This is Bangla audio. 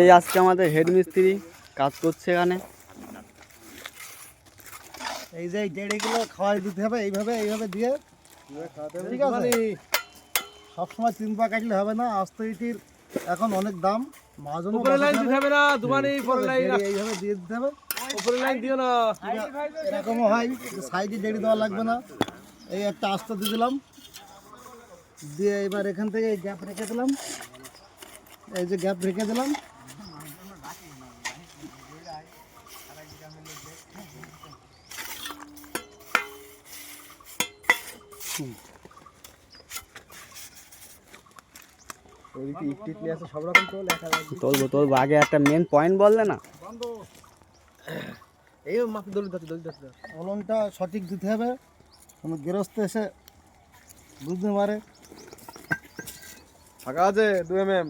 এই আজকে আমাদের হেড মিস্ত্রি কাজ করছে এখানে। এই যে 1.5 কিলো খাওয়াই দিতে হবে, এইভাবে দিয়ে ঠিক আছে। সবসময় 3 পা কাটলে হবে না, আস্তে ইটির এখন অনেক দাম। মাঝখানে উপরে লাইন দিতে হবে না, দুবানি পরে লাইন এইভাবে দিয়ে দিতে হবে। উপরে লাইন দিও না, এরকমও হয় সাইডে দেড়ি দেওয়া লাগবে না। এই একটা আস্তে দিয়ে দিলাম, দিয়ে এবার এখান থেকে এই গ্যাপ রেখে দিলাম, এই যে গ্যাপ রেখে দিলাম। তোর আগে একটা মেন পয়েন্ট বললে না, এই মাপি ওলনটা সঠিক দিতে হবে, কোনো গৃহস্থ এসে বুঝতে পারে। ফাঁকা আছে 2 mm।